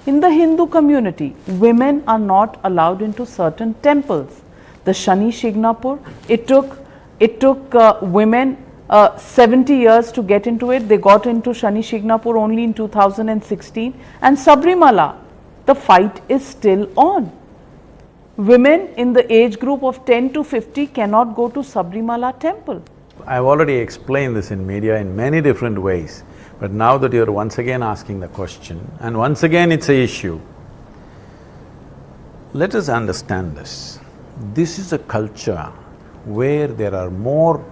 In the Hindu community, women are not allowed into certain temples. The Shani Shignapur, it took women 70 years to get into it. They got into Shani Shignapur only in 2016. And Sabarimala, the fight is still on. Women in the age group of 10 to 50 cannot go to Sabarimala temple. I've already explained this in media in many different ways, but now that you're once again asking the question, and once again it's an issue, let us understand this. This is a culture where there are more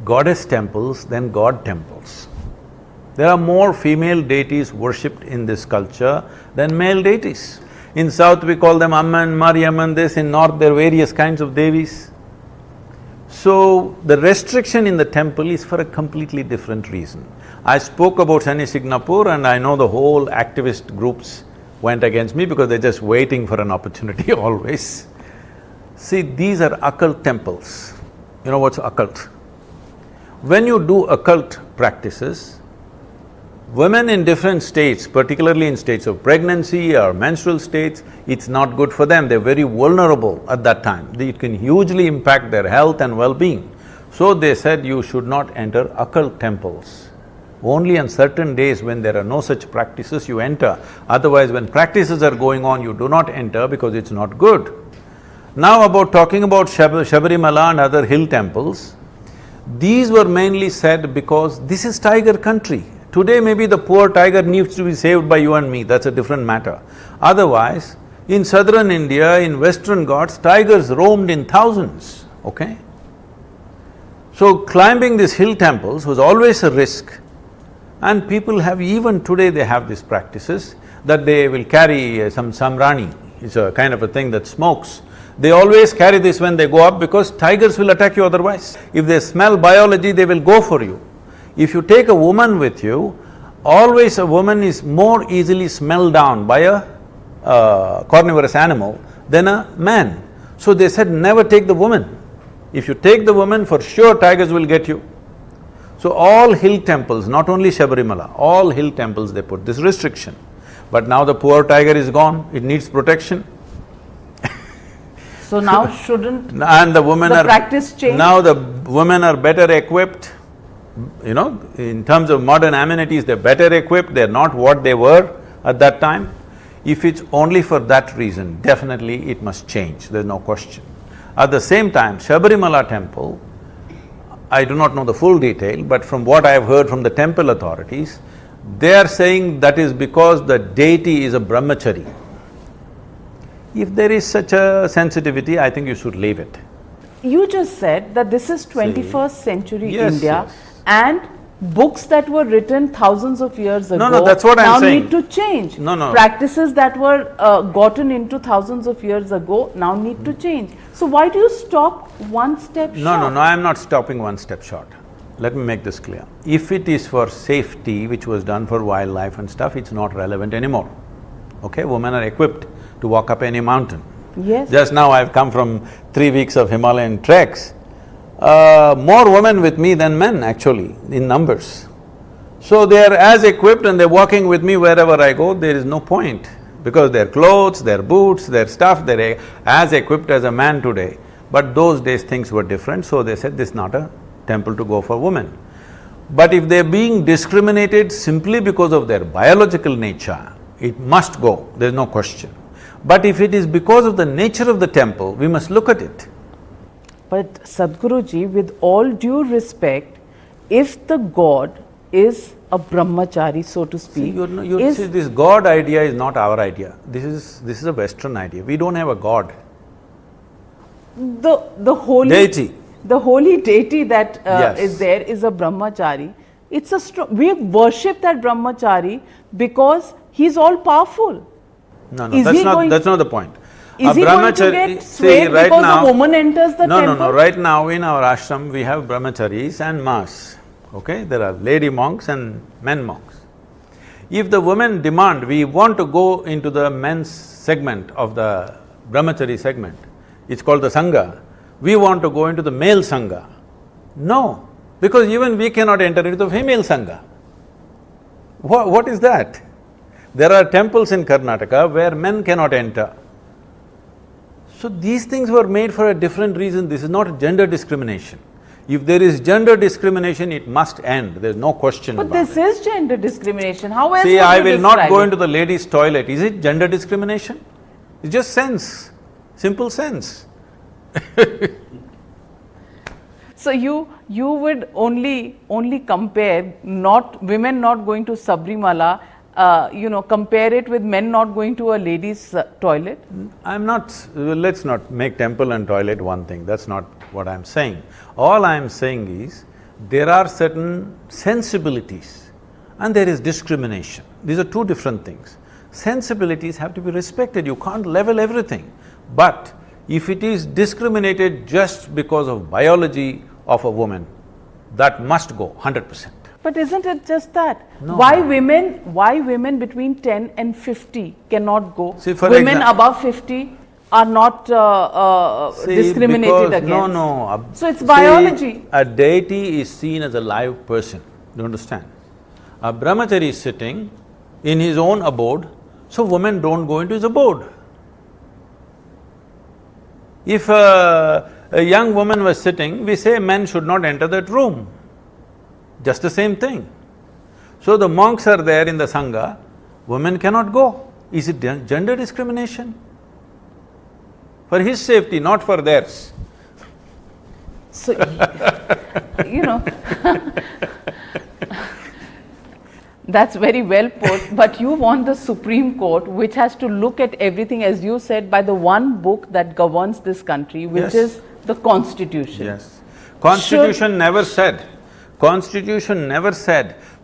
goddess temples than god temples. There are more female deities worshipped in this culture than male deities. In south we call them Amman, Mariamman, this, in north there are various kinds of devis. So, the restriction in the temple is for a completely different reason. I spoke about Shani Shignapur and I know the whole activist groups went against me because they're just waiting for an opportunity always. See, these are occult temples. You know what's occult? When you do occult practices, women in different states, particularly in states of pregnancy or menstrual states, it's not good for them, they're very vulnerable at that time. It can hugely impact their health and well-being. So they said you should not enter occult temples. Only on certain days when there are no such practices you enter, otherwise when practices are going on you do not enter because it's not good. Now talking about Sabarimala and other hill temples, these were mainly said because this is tiger country. Today maybe the poor tiger needs to be saved by you and me, that's a different matter. Otherwise, in southern India, in western Ghats, tigers roamed in thousands, okay? So climbing these hill temples was always a risk, and people have, even today they have these practices that they will carry some samrani, it's a kind of a thing that smokes. They always carry this when they go up because tigers will attack you otherwise. If they smell biology, they will go for you. If you take a woman with you, always a woman is more easily smelled down by a carnivorous animal than a man. So they said never take the woman. If you take the woman, for sure tigers will get you. So all hill temples, not only Sabarimala, all hill temples they put this restriction. But now the poor tiger is gone, it needs protection. So now shouldn't and the women the practice change? Now the women are better equipped, you know, in terms of modern amenities they're better equipped, they're not what they were at that time. If it's only for that reason, definitely it must change, there's no question. At the same time, Sabarimala temple, I do not know the full detail, but from what I have heard from the temple authorities, they are saying that is because the deity is a brahmachari. If there is such a sensitivity, I think you should leave it. You just said that this is 21st century India, yes. And books that were written thousands of years ago No, that's what I'm saying. Now need to change. No. Practices that were gotten into thousands of years ago now need to change. So why do you stop one step short? No, I'm not stopping one step short. Let me make this clear. If it is for safety, which was done for wildlife and stuff, it's not relevant anymore. Okay, women are equipped to walk up any mountain. Yes. Just now I've come from 3 weeks of Himalayan treks. More women with me than men actually, in numbers. So they are as equipped and they're walking with me wherever I go, there is no point. Because their clothes, their boots, their stuff, they're as equipped as a man today. But those days things were different, so they said this is not a temple to go for women. But if they're being discriminated simply because of their biological nature, it must go, there's no question. But if it is because of the nature of the temple, we must look at it. But Sadhguruji, with all due respect, if the god is a brahmachari, so to speak, See, this god idea is not our idea. This is a Western idea. We don't have a god. The holy deity. The holy deity that Yes. is there is a brahmachari. It's a we worship that brahmachari because he's all powerful. No, that's not the point. Is he going to get swayed right because now, a woman enters the temple? No, right now in our ashram we have brahmacharis and mas, okay? There are lady monks and men monks. If the women demand, we want to go into the men's segment of the brahmachari segment, it's called the sangha, we want to go into the male sangha. No, because even we cannot enter into the female sangha. What is that? There are temples in Karnataka where men cannot enter. So these things were made for a different reason, this is not gender discrimination. If there is gender discrimination, it must end, there's no question But about it. this is gender discrimination. How else See, would I you will not describe go it? into the ladies' toilet. Is it gender discrimination? It's just sense, simple sense. So you would only compare women not going to Sabarimala, compare it with men not going to a ladies' toilet. I'm not… let's not make temple and toilet one thing, that's not what I'm saying. All I'm saying is, there are certain sensibilities and there is discrimination. These are two different things. Sensibilities have to be respected, you can't level everything. But if it is discriminated just because of biology of a woman, that must go 100%. But isn't it just that? No. Why women between 10 and 50 cannot go? See, for women above 50 are not discriminated because, against. No. So it's biology. See, a deity is seen as a live person, do you understand? A brahmachari is sitting in his own abode, so women don't go into his abode. If a young woman was sitting, we say men should not enter that room. Just the same thing. So the monks are there in the Sangha, women cannot go. Is it gender discrimination? For his safety, not for theirs. So, that's very well put, but you want the Supreme Court, which has to look at everything, as you said, by the one book that governs this country, which Yes. is the Constitution. Yes. Constitution never said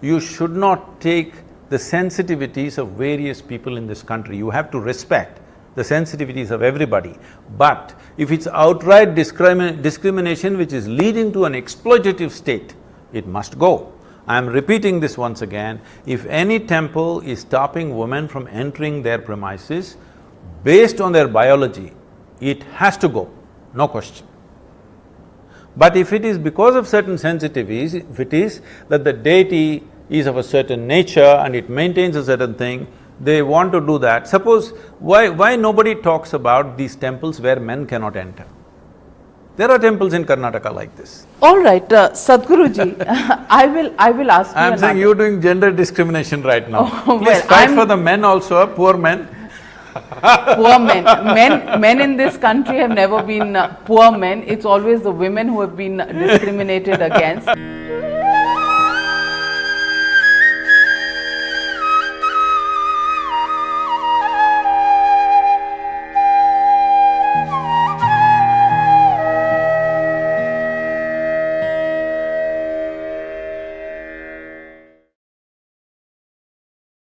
you should not take the sensitivities of various people in this country. You have to respect the sensitivities of everybody. But if it's outright discrimination which is leading to an exploitative state, it must go. I am repeating this once again, if any temple is stopping women from entering their premises based on their biology, it has to go, no question. But if it is because of certain sensitivities, if it is that the deity is of a certain nature and it maintains a certain thing, they want to do that. Suppose, why nobody talks about these temples where men cannot enter? There are temples in Karnataka like this. All right, Sadhguruji, I will ask you I'm saying you're doing gender discrimination right now. Oh, Please fight for the men also, poor men. Poor men. Men in this country have never been poor men. It's always the women who have been discriminated against.